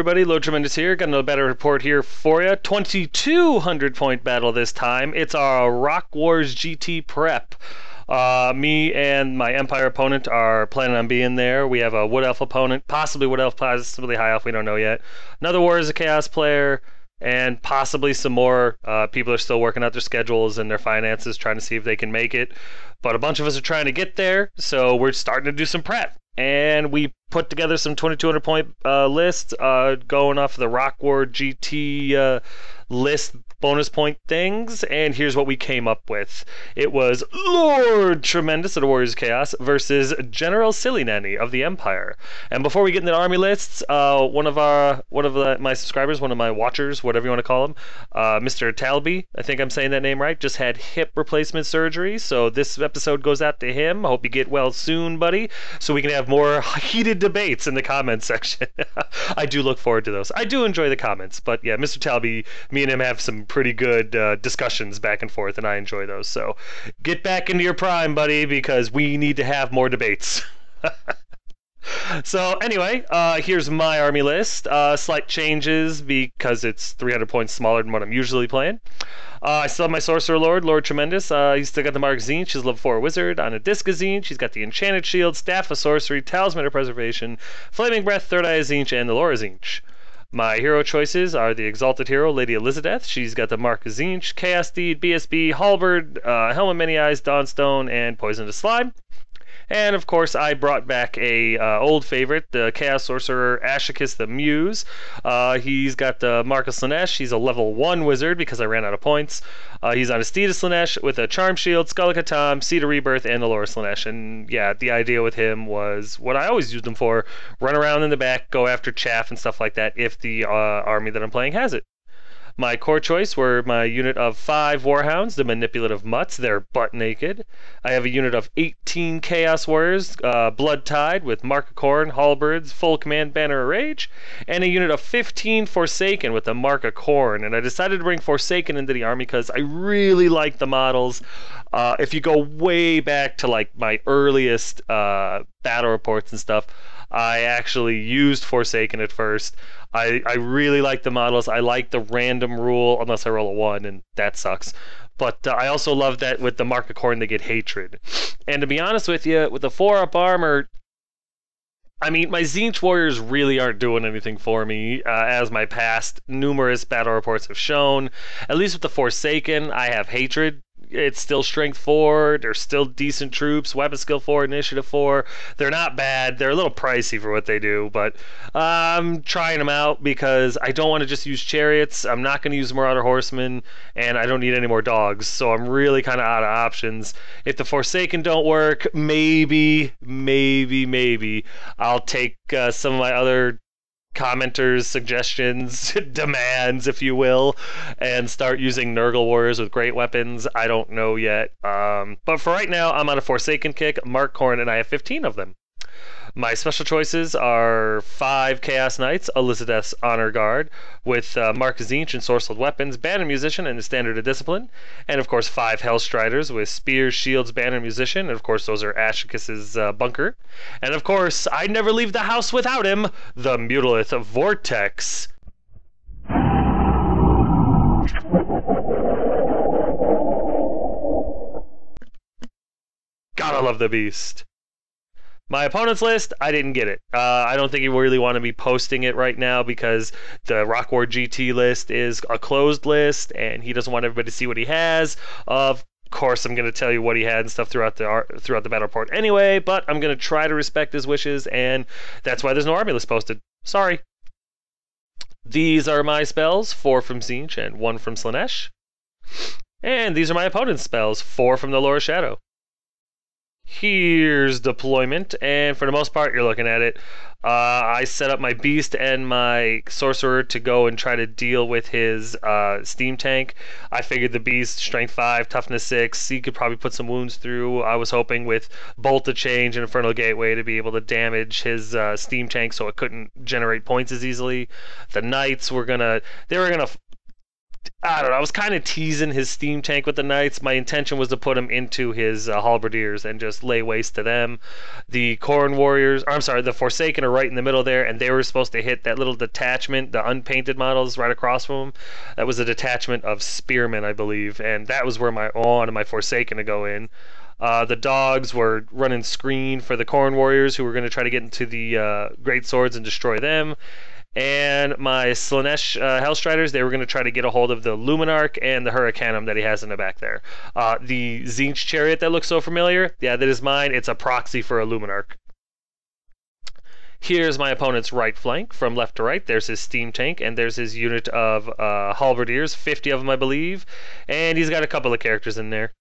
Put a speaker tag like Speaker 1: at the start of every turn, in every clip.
Speaker 1: everybody, Low Tremendous here. Got another battle report here for you. 2200 point battle this time. It's our Rock Wars GT prep. Me and my Empire opponent are planning on being there. We have a Wood Elf opponent, possibly Wood Elf, possibly High Elf, we don't know yet. Another Warriors of Chaos player, and possibly some more. People are still working out their schedules and their finances, trying to see if they can make it. But a bunch of us are trying to get there, so we're starting to do some prep. And we put together some 2200 point lists going off the Rock War GT list bonus point things, and here's what we came up with. It was Lord Tremendous of the Warriors of Chaos versus General Silly Nanny of the Empire. And before we get into the army lists, one of my subscribers, one of my watchers, whatever you want to call him, Mr. Talby, I think I'm saying that name right, just had hip replacement surgery, so this episode goes out to him. I hope you get well soon, buddy, so we can have more heated debates in the comments section. I do look forward to those. I do enjoy the comments, but yeah, Mr. Talby, me and him have some pretty good discussions back and forth, and I enjoy those. So get back into your prime, buddy, because we need to have more debates. So anyway, here's my army list. Slight changes because it's 300 points smaller than what I'm usually playing. I still have my Sorcerer Lord, Lord Tremendous. He's still got the Mark Zinch. She's level 4 Wizard. On a Disc Zinch, she's got the Enchanted Shield, Staff of Sorcery, Talisman of Preservation, Flaming Breath, Third Eye Zinch, and the Laura Zinch. My hero choices are the Exalted Hero, Lady Elizabeth. She's got the Mark Zinch, Chaos Deed, BSB, Halberd, Helm of Many Eyes, Dawnstone, and Poisonous Slime. And of course, I brought back a old favorite, the Chaos Sorcerer Ashicus the Muse. He's got the Marcus Slanesh. He's a level 1 wizard because I ran out of points. He's on a Steed of Slanesh with a Charm Shield, Skull of Catan, Seed of Rebirth, and the Laura Slanesh. And yeah, the idea with him was what I always used him for: run around in the back, go after chaff and stuff like that if the army that I'm playing has it. My core choice were my unit of 5 Warhounds, the Manipulative Mutts. They're butt naked. I have a unit of 18 Chaos Warriors, Blood Tide, with Mark of Corn, Halberds, Full Command, Banner of Rage, and a unit of 15 Forsaken with the Mark of Corn. And I decided to bring Forsaken into the army because I really like the models. If you go way back to like my earliest battle reports and stuff, I actually used Forsaken at first. I really like the models. I like the random rule, unless I roll a 1, and that sucks. But I also love that with the Mark of Corn, they get Hatred. And to be honest with you, with the 4-up armor, I mean, my Zinch Warriors really aren't doing anything for me, as my past numerous battle reports have shown. At least with the Forsaken, I have Hatred. It's still Strength 4, they're still decent troops, Weapon Skill 4, Initiative 4. They're not bad, they're a little pricey for what they do, but I'm trying them out because I don't want to just use Chariots, I'm not going to use Marauder Horsemen, and I don't need any more dogs, so I'm really kind of out of options. If the Forsaken don't work, maybe I'll take some of my other commenters' suggestions, demands, if you will, and start using Nurgle Warriors with great weapons. I don't know yet. But for right now, I'm on a Forsaken kick, Mark Corn, and I have 15 of them. My special choices are 5 Chaos Knights, Elizabeth's Honor Guard, with Mark Zinch and Sorcelled Weapons, Banner Musician, and the Standard of Discipline. And of course 5 Hellstriders with Spears, Shields, Banner Musician, and of course those are Ashicus's Bunker. And of course, I never leave the house without him, the Mutalith Vortex. Gotta love the beast. My opponent's list, I didn't get it. I don't think you really want to be posting it right now because the Rock War GT list is a closed list and he doesn't want everybody to see what he has. Of course, I'm going to tell you what he had and stuff throughout the battle report anyway, but I'm going to try to respect his wishes, and that's why there's no army list posted. Sorry. These are my spells, 4 from Zinch and 1 from Slanesh. And these are my opponent's spells, 4 from the Laura Shadow. Here's deployment, and for the most part, you're looking at it. I set up my Beast and my Sorcerer to go and try to deal with his Steam Tank. I figured the Beast, Strength 5, Toughness 6, he could probably put some wounds through. I was hoping with Bolt of Change and Infernal Gateway to be able to damage his Steam Tank so it couldn't generate points as easily. The Knights were gonna I don't know. I was kind of teasing his steam tank with the knights. My intention was to put him into his halberdiers and just lay waste to them. The Corn Warriors, or I'm sorry, the Forsaken are right in the middle there, and they were supposed to hit that little detachment, the unpainted models right across from them. That was a detachment of spearmen, I believe, and that was where I wanted my Forsaken to go in. The dogs were running screen for the Corn Warriors, who were going to try to get into the Great Swords and destroy them. And my Slanesh Hellstriders, they were going to try to get a hold of the Luminarch and the Hurricanum that he has in the back there. The Tzeentch Chariot that looks so familiar, yeah, that is mine. It's a proxy for a Luminarch. Here's my opponent's right flank from left to right. There's his steam tank, and there's his unit of halberdiers, 50 of them, I believe. And he's got a couple of characters in there.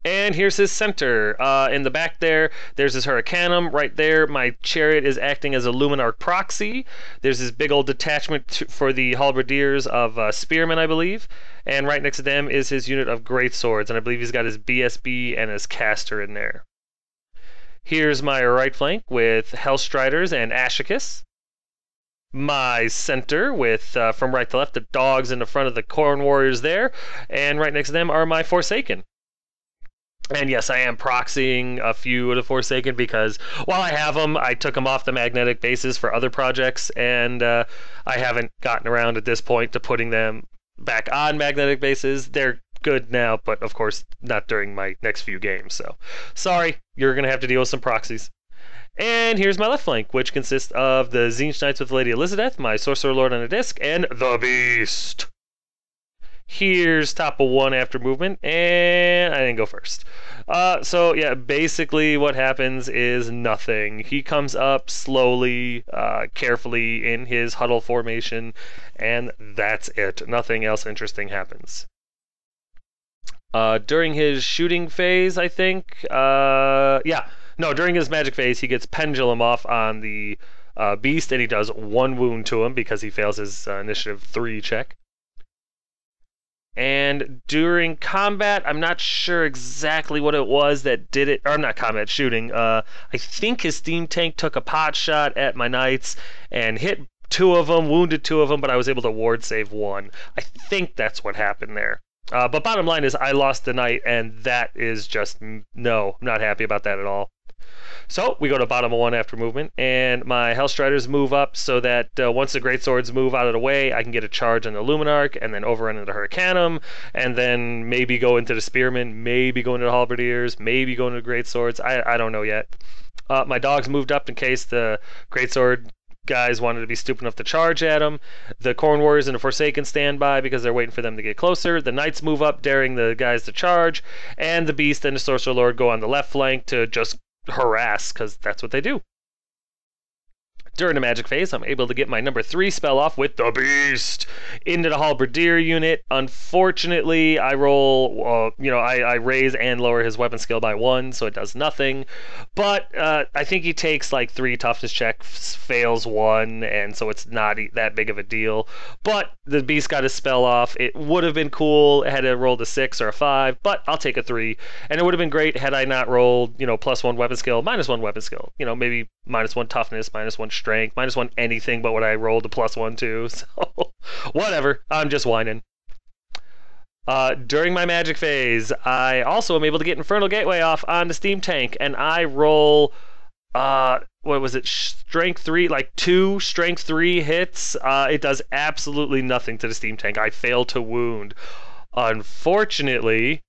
Speaker 1: And here's his center. In the back there's his Hurricanum. Right there, my chariot is acting as a Luminarch proxy. There's this big old detachment for the halberdiers of spearmen, I believe. And right next to them is his unit of great swords, and I believe he's got his BSB and his caster in there. Here's my right flank with Hellstriders and Ashicus. My center with, from right to left, the dogs in the front of the Corn Warriors there. And right next to them are my Forsaken. And yes, I am proxying a few of the Forsaken because while I have them, I took them off the magnetic bases for other projects, and I haven't gotten around at this point to putting them back on magnetic bases. They're good now, but of course not during my next few games. So sorry, you're going to have to deal with some proxies. And here's my left flank, which consists of the Tzeentch Knights with Lady Elizabeth, my Sorcerer Lord on a disc, and the Beast. Here's top of one after movement, and I didn't go first. So yeah, basically what happens is nothing. He comes up slowly, carefully in his huddle formation, and that's it. Nothing else interesting happens. During his shooting phase, I think, during his magic phase, he gets Pendulum off on the Beast, and he does 1 wound to him because he fails his initiative 3 check. And during combat, I'm not sure exactly what it was that did it, or not combat, shooting. I think his steam tank took a pot shot at my knights and hit 2 of them, wounded 2 of them, but I was able to ward save 1. I think that's what happened there. But bottom line is I lost the knight, and that is just, no, I'm not happy about that at all. So we go to bottom of 1 after movement, and my Hellstriders move up so that once the Great Swords move out of the way, I can get a charge on the Luminarch, and then overrun into the Hurricanum, and then maybe go into the Spearmen, maybe go into the Halberdiers, maybe go into the Great Swords. I don't know yet. My dogs moved up in case the Great Sword guys wanted to be stupid enough to charge at them. The Corn Warriors and the Forsaken stand by because they're waiting for them to get closer. The Knights move up, daring the guys to charge, and the Beast and the Sorcerer Lord go on the left flank to just harass, because that's what they do. During the magic phase, I'm able to get my number 3 spell off with the Beast into the Halberdier unit. Unfortunately, I roll, I raise and lower his weapon skill by 1, so it does nothing. But I think he takes like 3 toughness checks, fails 1, and so it's not that big of a deal. But the Beast got his spell off. It would have been cool had it rolled a 6 or a 5, but I'll take a 3. And it would have been great had I not rolled, +1 weapon skill, -1 weapon skill. Maybe -1 toughness, -1 strength, -1 anything but what I rolled a +1 to. So whatever, I'm just whining. During my magic phase, I also am able to get Infernal Gateway off on the steam tank, and I roll what was it, strength 3, like 2 strength 3 hits. It does absolutely nothing to the steam tank. I fail to wound. Unfortunately,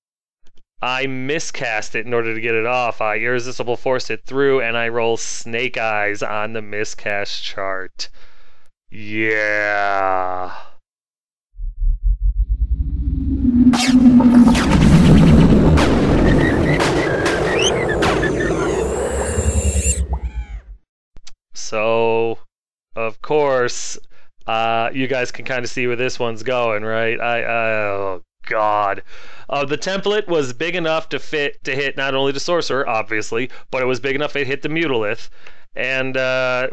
Speaker 1: I miscast it in order to get it off. I irresistible force it through, and I roll Snake Eyes on the miscast chart. Yeah. So, of course, you guys can kind of see where this one's going, right? Oh God. The template was big enough to hit not only the sorcerer, obviously, but it was big enough to hit the Mutalith. And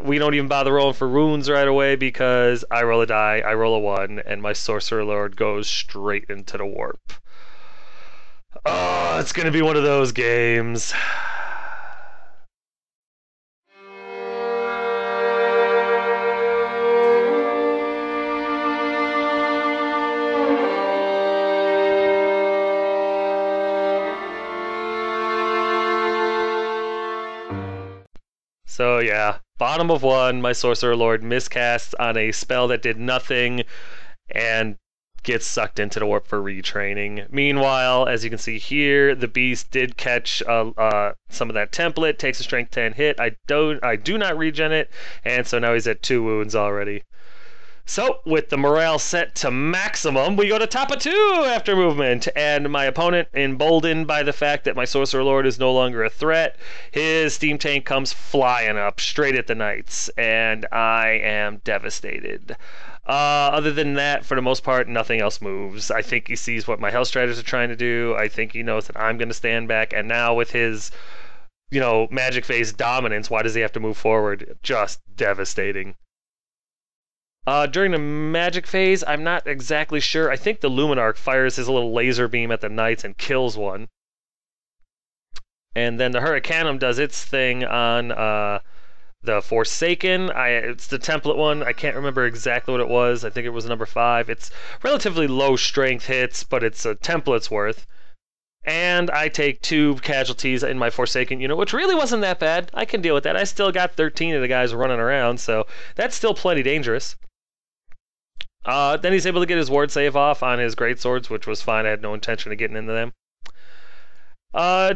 Speaker 1: we don't even bother rolling for wounds right away because I roll a die, I roll a 1, and my Sorcerer Lord goes straight into the warp. Oh, it's going to be one of those games. So yeah, bottom of one, my Sorcerer Lord miscasts on a spell that did nothing and gets sucked into the warp for retraining. Meanwhile, as you can see here, the beast did catch some of that template, takes a strength 10 hit. I do not regen it, and so now he's at 2 wounds already. So, with the morale set to maximum, we go to top of 2 after movement, and my opponent, emboldened by the fact that my Sorcerer Lord is no longer a threat, his steam tank comes flying up straight at the knights, and I am devastated. Other than that, for the most part, nothing else moves. I think he sees what my Hellstriders are trying to do. I think he knows that I'm going to stand back, and now with his, Magic Phase dominance, why does he have to move forward? Just devastating. During the magic phase, I'm not exactly sure. I think the Luminarch fires his little laser beam at the knights and kills one. And then the Hurricanum does its thing on the Forsaken. It's the template one. I can't remember exactly what it was. I think it was number 5. It's relatively low strength hits, but it's a template's worth. And I take 2 casualties in my Forsaken unit, which really wasn't that bad. I can deal with that. I still got 13 of the guys running around, so that's still plenty dangerous. Then he's able to get his ward save off on his greatswords, which was fine. I had no intention of getting into them.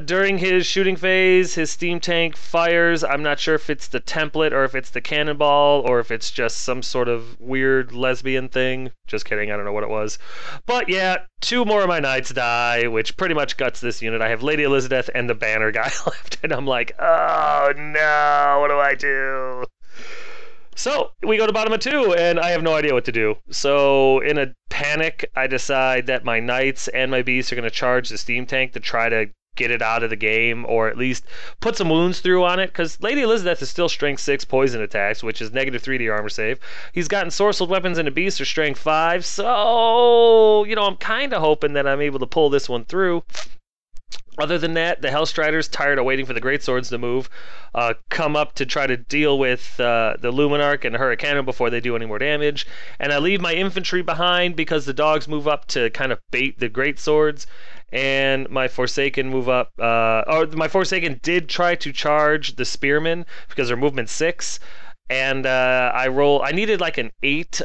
Speaker 1: During his shooting phase, his steam tank fires. I'm not sure if it's the template or if it's the cannonball or if it's just some sort of weird lesbian thing. Just kidding, I don't know what it was. But yeah, 2 more of my knights die, which pretty much guts this unit. I have Lady Elizabeth and the banner guy left, and I'm like, oh no, what do I do? So, we go to bottom of 2, and I have no idea what to do. So, in a panic, I decide that my knights and my beasts are going to charge the steam tank to try to get it out of the game, or at least put some wounds through on it, because Lady Elizabeth is still strength 6 poison attacks, which is -3 to your armor save. He's gotten sorcered weapons and the beasts are strength 5, so, I'm kind of hoping that I'm able to pull this one through. Other than that, the Hellstriders, tired of waiting for the greatswords to move, come up to try to deal with the Luminarch and the Hurricanum before they do any more damage. And I leave my infantry behind because the dogs move up to kind of bait the greatswords. And my Forsaken move up. My Forsaken did try to charge the Spearmen because they're movement 6. And I needed like an 8,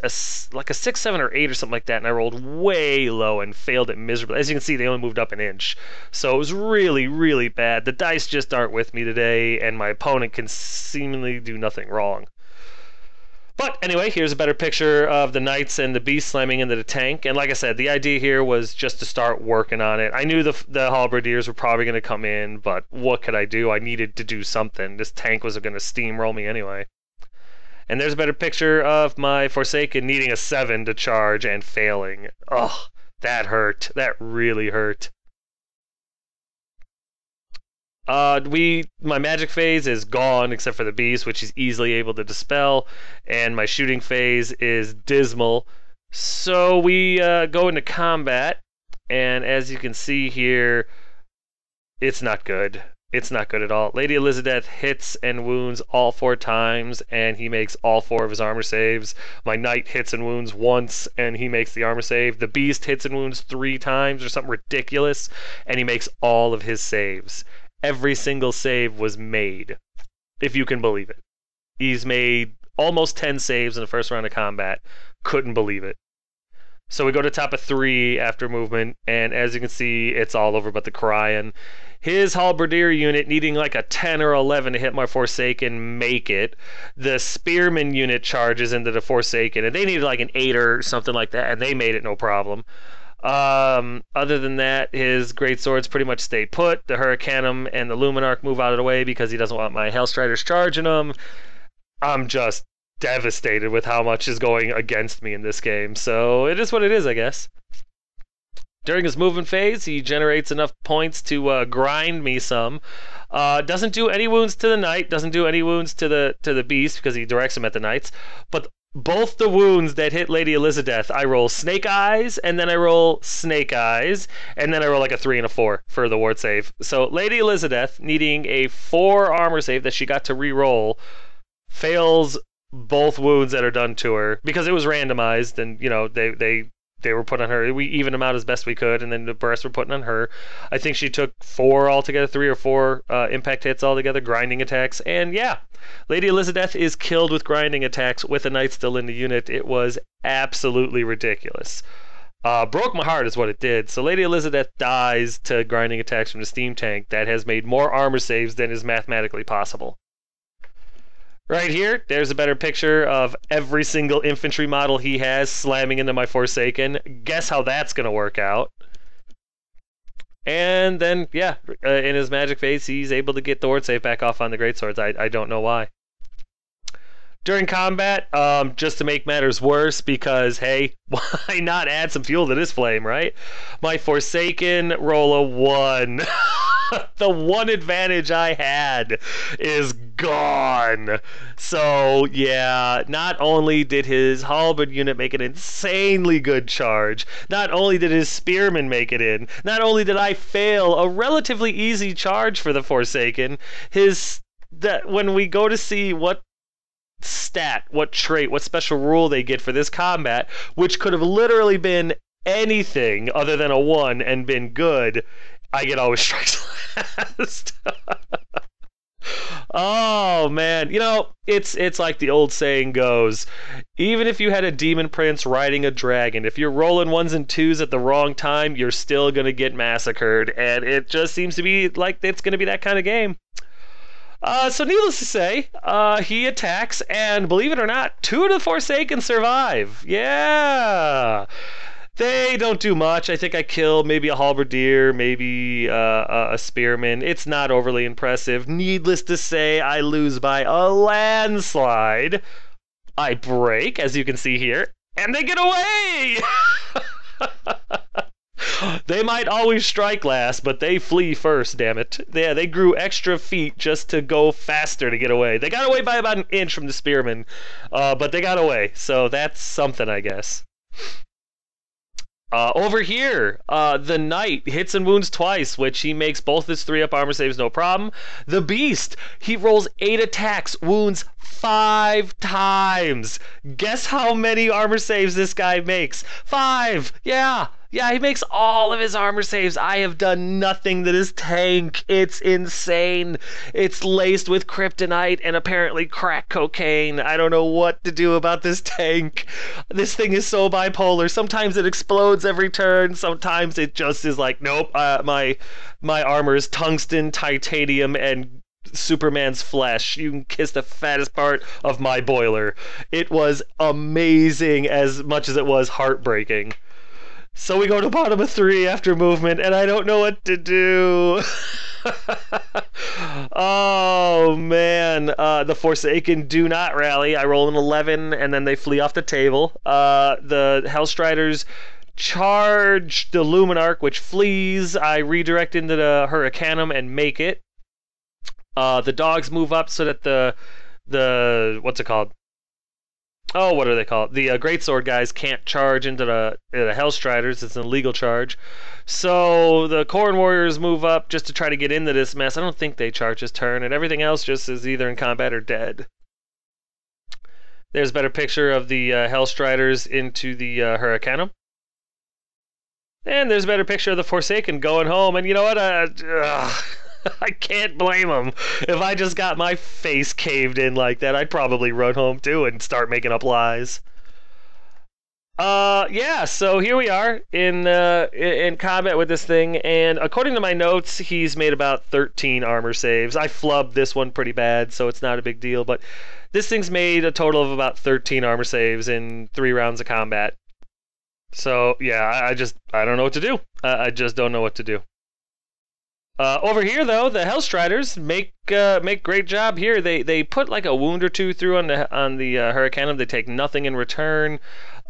Speaker 1: like a 6, 7, or 8 or something like that, and I rolled way low and failed it miserably. As you can see, they only moved up an inch. So it was really, really bad. The dice just aren't with me today, and my opponent can seemingly do nothing wrong. But anyway, here's a better picture of the knights and the beast slamming into the tank. And like I said, the idea here was just to start working on it. I knew the halberdiers were probably going to come in, but what could I do? I needed to do something. This tank was going to steamroll me anyway. And there's a better picture of my Forsaken needing a 7 to charge and failing. Ugh, that hurt. That really hurt. My magic phase is gone except for the beast, which he's easily able to dispel, and my shooting phase is dismal. So we go into combat, and as you can see here, it's not good. It's not good at all. Lady Elizabeth hits and wounds all 4 times, and he makes all 4 of his armor saves. My knight hits and wounds once, and he makes the armor save. The beast hits and wounds 3 times, or something ridiculous, and he makes all of his saves. Every single save was made, if you can believe it. He's made almost 10 saves in the first round of combat. Couldn't believe it. So we go to top of 3 after movement, and as you can see, it's all over but the crying. His halberdier unit needing like a 10 or 11 to hit my Forsaken, make it. The Spearman unit charges into the Forsaken, and they needed like an 8 or something like that, and they made it no problem. Other than that, his greatswords pretty much stay put. The Hurricanum and the Luminarch move out of the way because he doesn't want my Hellstriders charging them. I'm just devastated with how much is going against me in this game, so it is what it is, I guess. During his movement phase, he generates enough points to grind me some. Doesn't do any wounds to the knight, doesn't do any wounds to the beast because he directs him at the knights. But both the wounds that hit Lady Elizabeth, I roll Snake Eyes, and then I roll Snake Eyes, and then I roll like a 3 and a 4 for the ward save. So Lady Elizabeth, needing a 4 armor save that she got to re-roll, fails both wounds that are done to her because it was randomized, and they they were put on her. We evened them out as best we could, and then the rest were put on her. I think she took 4 altogether, 3 or 4 impact hits altogether, grinding attacks. And yeah, Lady Elizabeth is killed with grinding attacks with a knight still in the unit. It was absolutely ridiculous. Broke my heart is what it did. So Lady Elizabeth dies to grinding attacks from the steam tank that has made more armor saves than is mathematically possible. Right here, there's a better picture of every single infantry model he has slamming into my Forsaken. Guess how that's going to work out. And then, yeah, in his magic phase, he's able to get the ward save back off on the greatswords. I don't know why. During combat, just to make matters worse, because, hey, why not add some fuel to this flame, right? My Forsaken roll a 1. The one advantage I had is gone. So, yeah, not only did his halberd unit make an insanely good charge, not only did his spearmen make it in, not only did I fail a relatively easy charge for the Forsaken, when we go to see what stat, what trait, what special rule they get for this combat, which could have literally been anything other than a 1 and been good, I get always strikes last. Oh man, you know, it's like the old saying goes, even if you had a demon prince riding a dragon, if you're rolling 1s and 2s at the wrong time, you're still gonna get massacred, and it just seems to be like it's gonna be that kind of game. So needless to say, he attacks, and believe it or not, 2 of the Forsaken survive. Yeah! They don't do much. I think I kill maybe a halberdier, maybe a spearman. It's not overly impressive. Needless to say, I lose by a landslide. I break, as you can see here, and they get away! They might always strike last, but they flee first, damn it. Yeah, they grew extra feet just to go faster to get away. They got away by about an inch from the spearman, but they got away, so that's something, I guess. Over here, the knight hits and wounds twice, which he makes both his 3-up armor saves no problem. The beast, he rolls 8 attacks, wounds 5 times. Guess how many armor saves this guy makes? 5! Yeah, he makes all of his armor saves. I have done nothing to this tank. It's insane. It's laced with kryptonite and apparently crack cocaine. I don't know what to do about this tank. This thing is so bipolar. Sometimes it explodes every turn. Sometimes it just is like, nope, my armor is tungsten, titanium, and Superman's flesh. You can kiss the fattest part of my boiler. It was amazing as much as it was heartbreaking. So we go to bottom of 3 after movement, and I don't know what to do. Oh, man. The Forsaken do not rally. I roll an 11, and then they flee off the table. The Hellstriders charge the Luminarch, which flees. I redirect into the Hurricanum and make it. The dogs move up so that the what's it called? Oh, what are they called? The Greatsword guys can't charge into the Hellstriders. It's an illegal charge. So the Corn Warriors move up just to try to get into this mess. I don't think they charge this turn, and everything else just is either in combat or dead. There's a better picture of the Hellstriders into the Hurricanum. And there's a better picture of the Forsaken going home, and you know what? I can't blame him. If I just got my face caved in like that, I'd probably run home too and start making up lies. Yeah, so here we are in combat with this thing, and according to my notes, he's made about 13 armor saves. I flubbed this one pretty bad, so it's not a big deal, but this thing's made a total of about 13 armor saves in 3 rounds of combat. So, yeah, I don't know what to do. I just don't know what to do. Over here, though, the Hellstriders make great job here. They put like a wound or 2 through on the Hurricanum. They take nothing in return.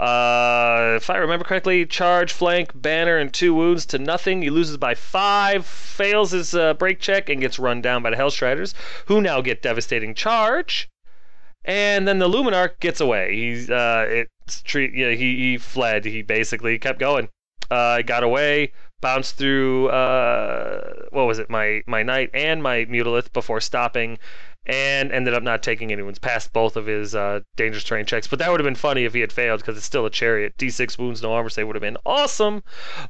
Speaker 1: If I remember correctly, charge, flank, banner, and 2 wounds to nothing. He loses by 5, fails his break check, and gets run down by the Hellstriders, who now get devastating charge. And then the Luminarch gets away. He fled. He basically kept going. Got away. Bounced through, what was it, my knight and my Mutalith before stopping and ended up not taking anyone's past both of his dangerous terrain checks. But that would have been funny if he had failed, because it's still a chariot. D6 wounds, no armor save would have been awesome.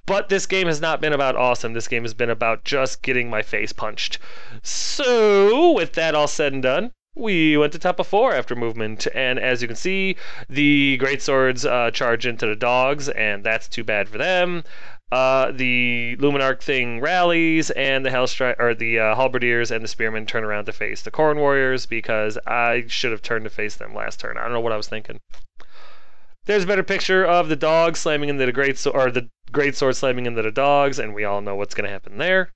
Speaker 1: But this game has not been about awesome. This game has been about just getting my face punched. So, with that all said and done, we went to top of 4 after movement, and as you can see, the greatswords charge into the dogs, and that's too bad for them. The Luminarch thing rallies, and the halberdiers and the spearmen turn around to face the Corn Warriors, because I should have turned to face them last turn. I don't know what I was thinking. There's a better picture of the dogs slamming into the greatsword slamming into the dogs, and we all know what's going to happen there.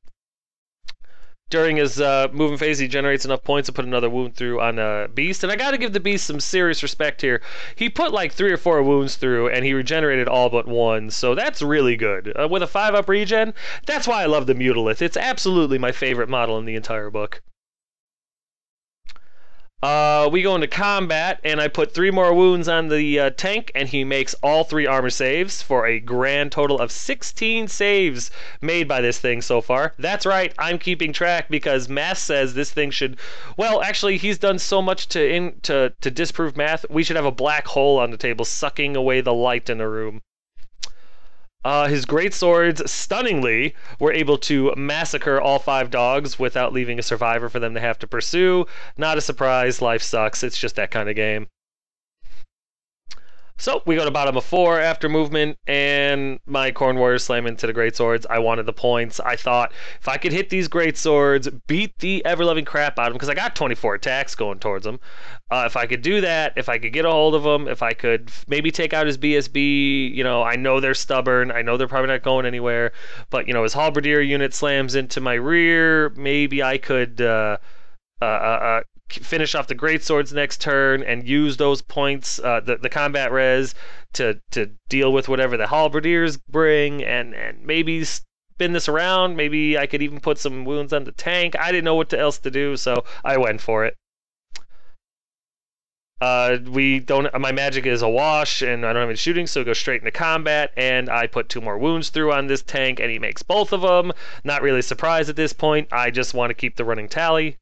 Speaker 1: During his movement phase, he generates enough points to put another wound through on a beast. And I got to give the beast some serious respect here. He put like 3 or 4 wounds through, and he regenerated all but 1. So that's really good. With a 5-up regen, that's why I love the Mutalith. It's absolutely my favorite model in the entire book. We go into combat, and I put 3 more wounds on the tank, and he makes all 3 armor saves for a grand total of 16 saves made by this thing so far. That's right, I'm keeping track, because math says this thing should... Well, actually, he's done so much to disprove math, we should have a black hole on the table sucking away the light in the room. His great swords, stunningly, were able to massacre all 5 dogs without leaving a survivor for them to have to pursue. Not a surprise, life sucks, it's just that kind of game. So, we go to bottom of 4 after movement, and my Corn Warriors slam into the greatswords. I wanted the points. I thought, if I could hit these greatswords, beat the ever-loving crap out of them, because I got 24 attacks going towards them. If I could do that, if I could get a hold of them, if I could maybe take out his BSB, you know, I know they're stubborn, I know they're probably not going anywhere, but, you know, his halberdier unit slams into my rear, maybe I could finish off the greatswords next turn and use those points, the combat res, to deal with whatever the halberdiers bring, and maybe spin this around. Maybe I could even put some wounds on the tank. I didn't know what else to do, so I went for it. My magic is a wash, and I don't have any shooting, so go straight into combat, and I put 2 more wounds through on this tank, and he makes both of them. Not really surprised at this point. I just want to keep the running tally.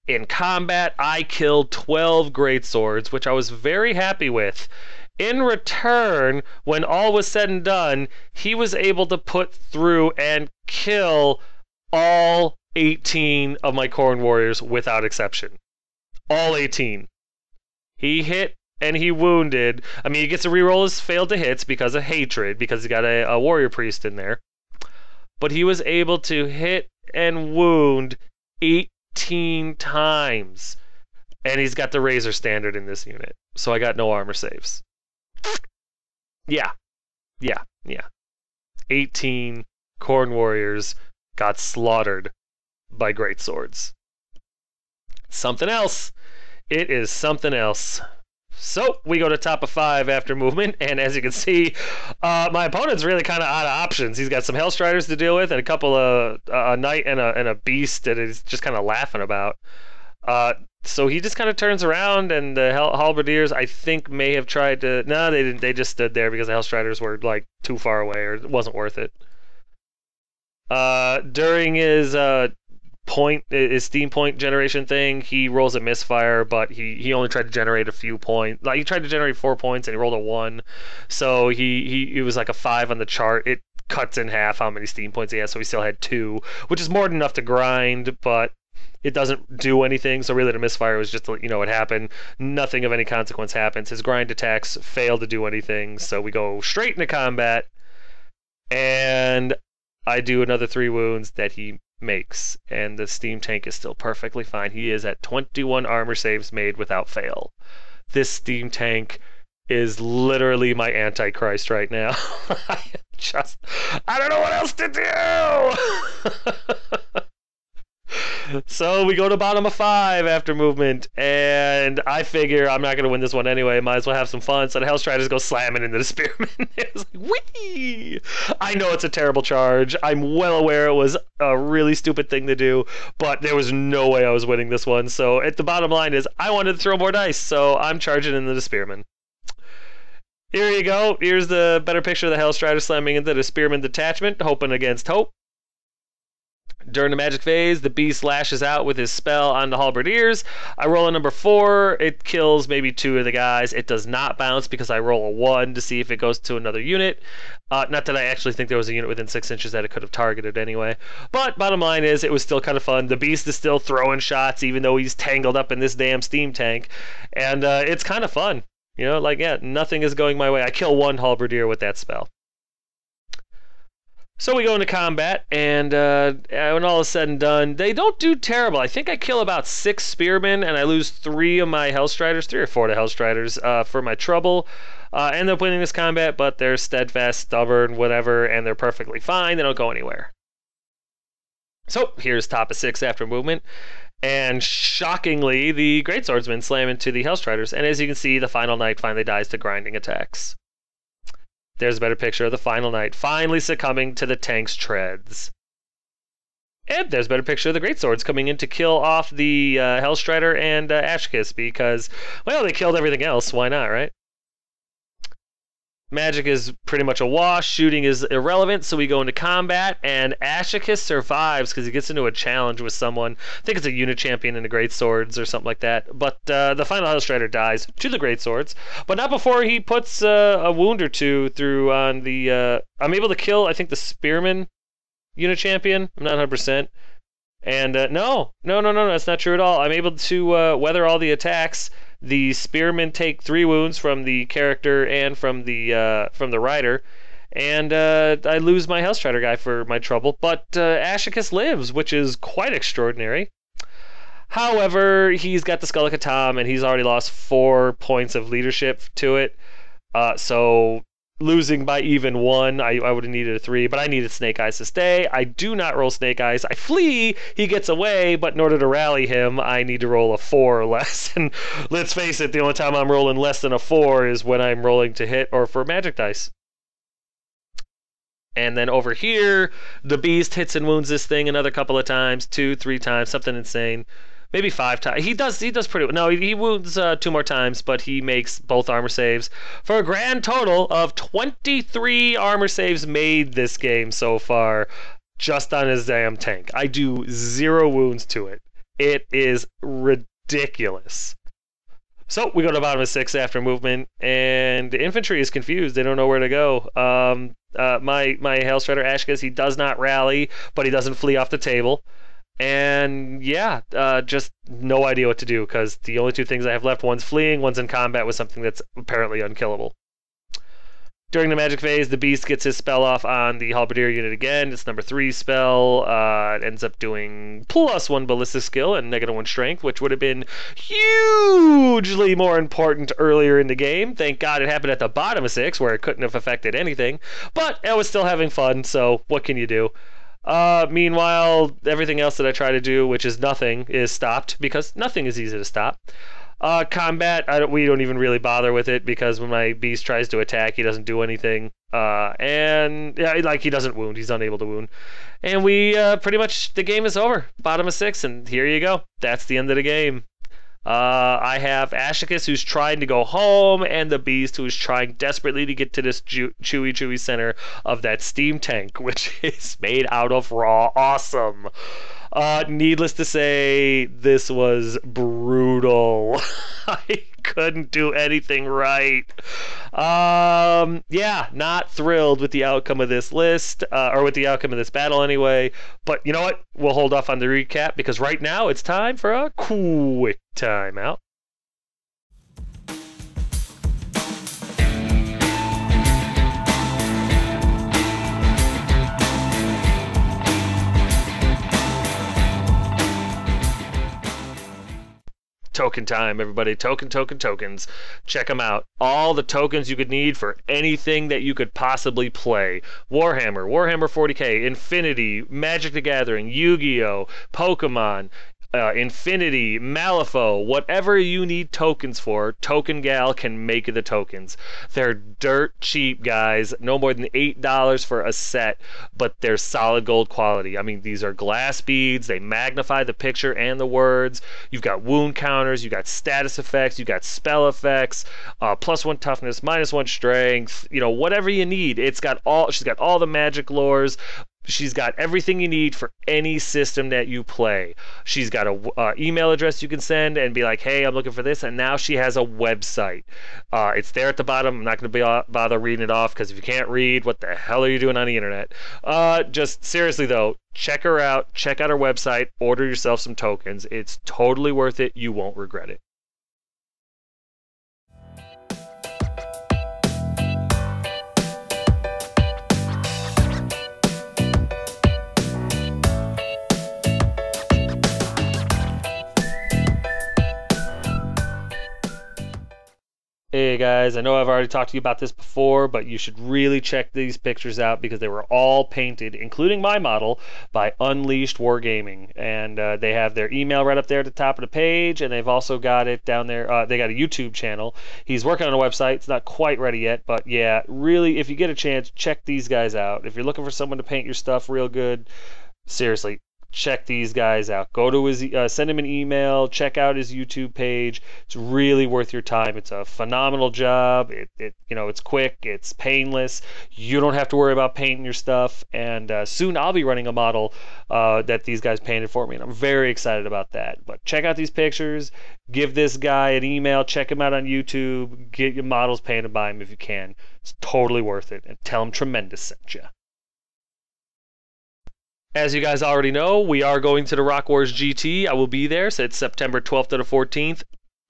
Speaker 1: In combat, I killed 12 greatswords, which I was very happy with. In return, when all was said and done, he was able to put through and kill all 18 of my Corn Warriors without exception. All 18. He hit and he wounded. I mean, he gets to reroll his failed to hits because of hatred, because he got a warrior priest in there. But he was able to hit and wound 18 times, and he's got the razor standard in this unit, so I got no armor saves. Yeah 18 Corn Warriors got slaughtered by greatswords. Something else. It is something else. So, we go to top of 5 after movement, and as you can see, my opponent's really kind of out of options. He's got some Hellstriders to deal with, and a couple of a Knight and a Beast that he's just kind of laughing about. So he just kind of turns around, and the Halberdiers, I think, may have tried to... No, they didn't. They just stood there because the Hellstriders were, like, too far away, or it wasn't worth it. During his steam point generation thing, he rolls a misfire, but he only tried to generate a few points. Like, he tried to generate 4 points and he rolled a 1, so he was like a 5 on the chart. It cuts in half how many steam points he has, so he still had 2, which is more than enough to grind, but it doesn't do anything. So really the misfire was just to let you know what happened. Nothing of any consequence happens. His grind attacks fail to do anything, so we go straight into combat, and I do another 3 wounds that he makes, and the steam tank is still perfectly fine. He is at 21 armor saves made without fail. This steam tank is literally my antichrist right now. I don't know what else to do. So we go to bottom of 5 after movement, and I figure I'm not going to win this one anyway. Might as well have some fun. So the Hellstriders go slamming into the Spearman. It was like, whee! I know it's a terrible charge. I'm well aware it was a really stupid thing to do, but there was no way I was winning this one. So at the bottom line is, I wanted to throw more dice, so I'm charging into the Spearman. Here you go. Here's the better picture of the Hellstrider slamming into the Spearman detachment, hoping against hope. During the magic phase, the beast lashes out with his spell on the halberdiers. I roll a number 4. It kills maybe 2 of the guys. It does not bounce because I roll a 1 to see if it goes to another unit. Not that I actually think there was a unit within 6 inches that it could have targeted anyway. But bottom line is, it was still kind of fun. The beast is still throwing shots even though he's tangled up in this damn steam tank. And it's kind of fun. You know, like, yeah, nothing is going my way. I kill 1 halberdier with that spell. So we go into combat, and when all is said and done, they don't do terrible. I think I kill about 6 spearmen, and I lose 3 of my Hellstriders, 3 or 4 to Hellstriders for my trouble. I end up winning this combat, but they're steadfast, stubborn, whatever, and they're perfectly fine. They don't go anywhere. So here's top of 6 after movement. And shockingly, the Great Swordsman slam into the Hellstriders, and as you can see, the final knight finally dies to grinding attacks. There's a better picture of the final knight finally succumbing to the tank's treads. And there's a better picture of the greatswords coming in to kill off the Hellstrider and Ashkiss because, well, they killed everything else. Why not, right? Magic is pretty much a wash. Shooting is irrelevant, so we go into combat, and Ashkiss survives because he gets into a challenge with someone. I think it's a unit champion in the Great Swords or something like that. But the final Hellstrider dies to the Great Swords, but not before he puts a wound or 2 through on the... I'm able to kill, I think, the Spearman unit champion. I'm not 100%. And no, that's not true at all. I'm able to weather all the attacks. The spearmen take 3 wounds from the character and from the rider, and I lose my Hellstrider guy for my trouble. But Ashkiss lives, which is quite extraordinary. However, he's got the Skull of Catan, and he's already lost 4 points of leadership to it. So losing by even 1, I would have needed a 3, but I needed Snake Eyes to stay. I do not roll Snake Eyes. I flee, he gets away, but in order to rally him, I need to roll a 4 or less. And let's face it, the only time I'm rolling less than a 4 is when I'm rolling to hit or for magic dice. And then over here, the beast hits and wounds this thing another couple of times, 2, 3 times, something insane. Maybe 5 times. He does pretty well. No, he wounds 2 more times, but he makes both armor saves for a grand total of 23 armor saves made this game so far, just on his damn tank. I do 0 wounds to it. It is ridiculous. So we go to the bottom of 6 after movement, and the infantry is confused. They don't know where to go. My Hellstrider Ashkiss, he does not rally, but he doesn't flee off the table. And yeah, just no idea what to do because the only 2 things I have left, one's fleeing, one's in combat with something that's apparently unkillable. During the magic phase, the beast gets his spell off on the halberdier unit again. It's number 3 spell. It ends up doing +1 ballistic skill and -1 strength, which would have been hugely more important earlier in the game. Thank God it happened at the bottom of 6 where it couldn't have affected anything. But I was still having fun, so what can you do? Meanwhile, everything else that I try to do, which is nothing, is stopped because nothing is easy to stop. Combat, we don't even really bother with it because when my beast tries to attack, he doesn't do anything. And yeah, like he doesn't wound, he's unable to wound. And we pretty much, the game is over. Bottom of 6, and here you go. That's the end of the game. I have Ashkiss who's trying to go home, and the beast who's trying desperately to get to this chewy center of that steam tank, which is made out of raw awesome. Needless to say, this was brutal. I couldn't do anything right. Yeah, not thrilled with the outcome of this list, or with the outcome of this battle anyway. But you know what? We'll hold off on the recap because right now it's time for a quick timeout. Token time, everybody. Tokens. Check them out. All the tokens you could need for anything that you could possibly play. Warhammer 40k, Infinity, Magic the Gathering, Yu-Gi-Oh!, Pokemon, Infinity, Malifaux, whatever you need tokens for, Token Gal can make the tokens. They're dirt cheap, guys. No more than $8 for a set, but they're solid gold quality. I mean, these are glass beads. They magnify the picture and the words. You've got wound counters. You've got status effects. You've got spell effects. +1 toughness, -1 strength. You know, whatever you need. She's got all the magic lores. She's got everything you need for any system that you play. She's got a email address you can send and be like, hey, I'm looking for this. And now she has a website. It's there at the bottom. I'm not going to bother reading it off because if you can't read, what the hell are you doing on the internet? Just seriously, though, check her out. Check out her website. Order yourself some tokens. It's totally worth it. You won't regret it. Hey guys, I know I've already talked to you about this before, but you should really check these pictures out because they were all painted, including my model, by Unleashed Wargaming. And they have their email right up there at the top of the page, and they've also got it down there. They got a YouTube channel. He's working on a website. It's not quite ready yet, but yeah, really, if you get a chance, check these guys out. If you're looking for someone to paint your stuff real good, seriously, check these guys out. Go to his, send him an email, check out his YouTube page. It's really worth your time. It's a phenomenal job. It's quick, it's painless. You don't have to worry about painting your stuff. And soon I'll be running a model that these guys painted for me, and I'm very excited about that. But check out these pictures. Give this guy an email. Check him out on YouTube. Get your models painted by him if you can. It's totally worth it. And tell him Tremendous sent you. As you guys already know, we are going to the Rock Wars GT. I will be there. So it's September 12th to the 14th.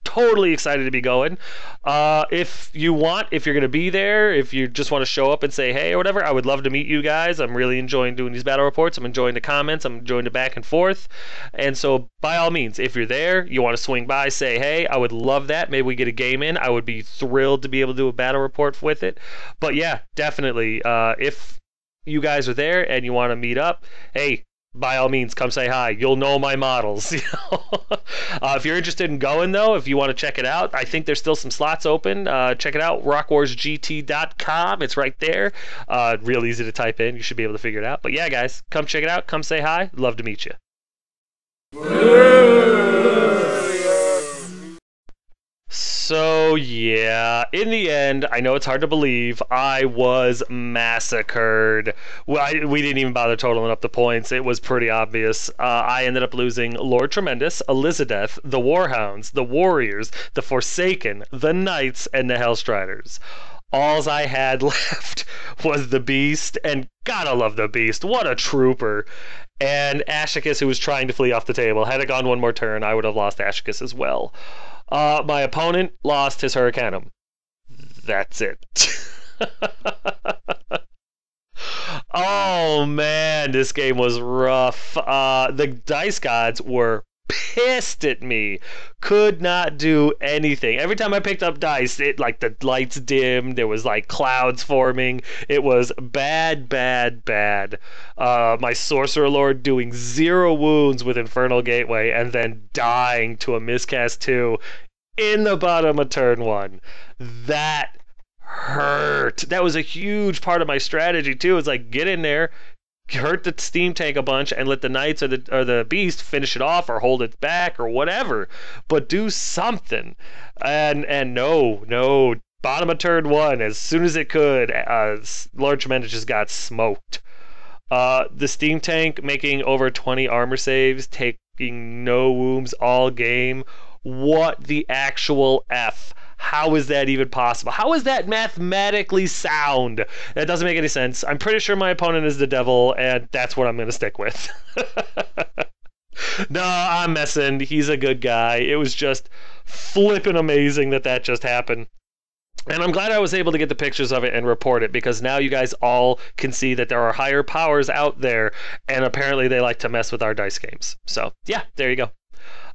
Speaker 1: Totally excited to be going. If you're going to be there, if you just want to show up and say hey or whatever, I would love to meet you guys. I'm really enjoying doing these battle reports. I'm enjoying the comments. I'm enjoying the back and forth. And so by all means, if you're there, you want to swing by, say hey, I would love that. Maybe we get a game in. I would be thrilled to be able to do a battle report with it. But yeah, definitely. If you guys are there and you want to meet up, hey, by all means, come say hi. You'll know my models. If you're interested in going, though, if you want to check it out, I think there's still some slots open. Check it out, rockwarsgt.com. It's right there. Real easy to type in. You should be able to figure it out. But yeah, guys, come check it out. Come say hi. Love to meet you. So yeah, in the end, I know it's hard to believe, I was massacred. Well, we didn't even bother totaling up the points. It was pretty obvious. I ended up losing Lord Tremendous, Elizabeth, the Warhounds, the Warriors, the Forsaken, the Knights, and the Hellstriders. Alls I had left was the Beast, and gotta love the Beast. What a trooper. And Ashicus, who was trying to flee off the table. Had it gone one more turn, I would have lost Ashicus as well. My opponent lost his Hurricanum. That's it. Oh man, this game was rough. The Dice Gods were pissed at me. Could not do anything. Every time I picked up dice, it like the lights dimmed. There was like clouds forming. It was bad, bad, bad. My Sorcerer Lord doing 0 wounds with Infernal Gateway and then dying to a miscast 2 in the bottom of turn 1. That hurt. That was a huge part of my strategy too. It's like get in there, hurt the steam tank a bunch, and let the Knights or the Beast finish it off or hold it back or whatever. But do something. And no. Bottom of turn 1, as soon as it could, Lord Tremendous just got smoked. The steam tank making over 20 armor saves, taking no wounds all game. What the actual F? How is that even possible? How is that mathematically sound? That doesn't make any sense. I'm pretty sure my opponent is the devil, and that's what I'm going to stick with. No, I'm messing. He's a good guy. It was just flippin' amazing that just happened. And I'm glad I was able to get the pictures of it and report it, because now you guys all can see that there are higher powers out there, and apparently they like to mess with our dice games. So, yeah, there you go.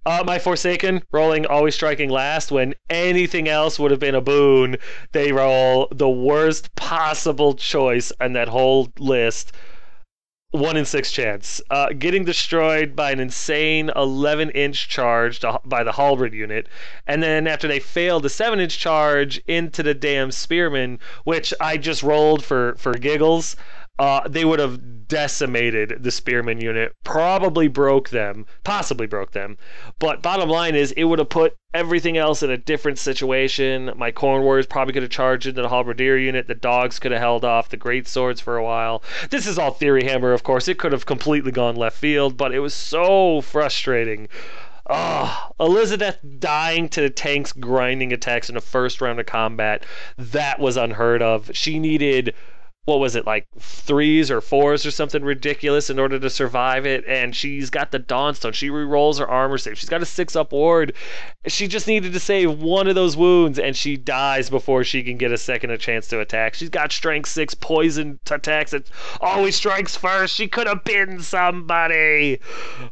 Speaker 1: My Forsaken, rolling Always Striking last when anything else would have been a boon. They roll the worst possible choice in that whole list. 1 in 6 chance. Getting destroyed by an insane 11-inch charge by the Halberd unit. And then after they failed the 7-inch charge into the damn Spearman, which I just rolled for giggles. they would have decimated the spearman unit, probably broke them, possibly broke them. But bottom line is, it would have put everything else in a different situation. My corn warriors probably could have charged into the halberdier unit. The dogs could have held off the great swords for a while. This is all theory hammer, of course. It could have completely gone left field, but it was so frustrating. Elizabeth dying to tanks grinding attacks in the first round of combat, that was unheard of. She needed, what was it, like 3s or 4s or something ridiculous in order to survive it, and she's got the Dawnstone. She re-rolls her armor save. She's got a 6-up ward. She just needed to save one of those wounds, and she dies before she can get a second a chance to attack. She's got strength 6 poison attacks. It always strikes first. She could have been somebody,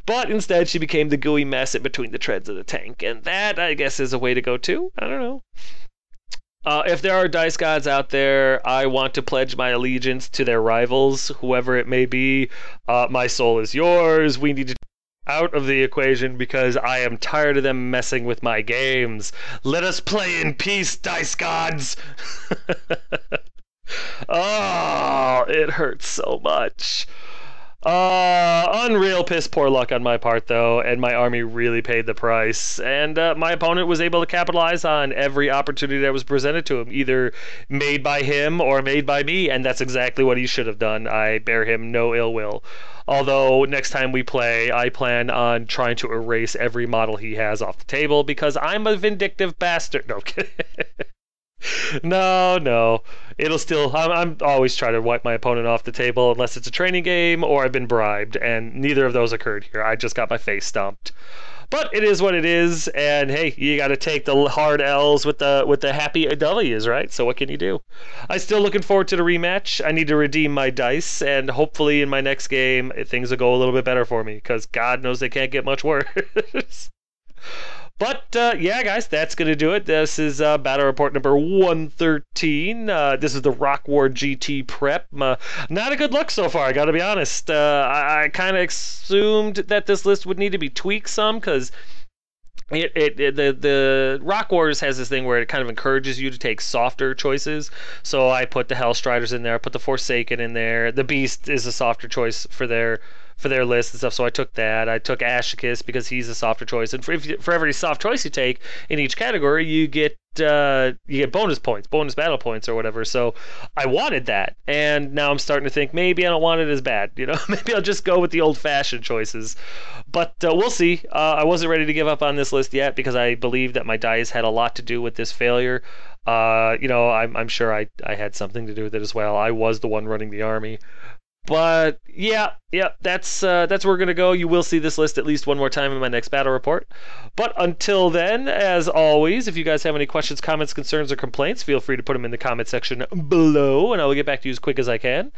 Speaker 1: but instead she became the gooey mess in between the treads of the tank, and that, I guess, is a way to go too. I don't know. If there are dice gods out there, I want to pledge my allegiance to their rivals, whoever it may be. My soul is yours. We need to out of the equation because I am tired of them messing with my games. Let us play in peace, dice gods. Oh, it hurts so much. Unreal piss poor luck on my part, though, and my army really paid the price. And my opponent was able to capitalize on every opportunity that was presented to him, either made by him or made by me, and that's exactly what he should have done. I bear him no ill will. Although, next time we play, I plan on trying to erase every model he has off the table, because I'm a vindictive bastard. No, I'm kidding. No. It'll still. I'm always trying to wipe my opponent off the table unless it's a training game or I've been bribed, and neither of those occurred here. I just got my face stomped. But it is what it is, and hey, you got to take the hard L's with the happy W's, right? So what can you do? I'm still looking forward to the rematch. I need to redeem my dice, and hopefully in my next game things will go a little bit better for me, because God knows they can't get much worse. But, yeah, guys, that's going to do it. This is Battle Report number 113. This is the Rock War GT prep. Not a good look so far, I got to be honest. I kind of assumed that this list would need to be tweaked some, because the Rock Wars has this thing where it kind of encourages you to take softer choices. So I put the Hellstriders in there, I put the Forsaken in there. The Beast is a softer choice for their list and stuff, so I took that. I took Ashicus because he's a softer choice, and for every soft choice you take in each category, you get bonus points, bonus battle points, or whatever. So I wanted that, and now I'm starting to think maybe I don't want it as bad. Maybe I'll just go with the old-fashioned choices. But we'll see. I wasn't ready to give up on this list yet because I believe that my dice had a lot to do with this failure. I'm sure I had something to do with it as well. I was the one running the army. But yeah, that's where we're gonna go. You will see this list at least one more time in my next battle report. But until then, as always, if you guys have any questions, comments, concerns, or complaints, feel free to put them in the comment section below, and I will get back to you as quick as I can.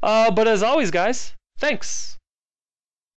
Speaker 1: But as always, guys, thanks.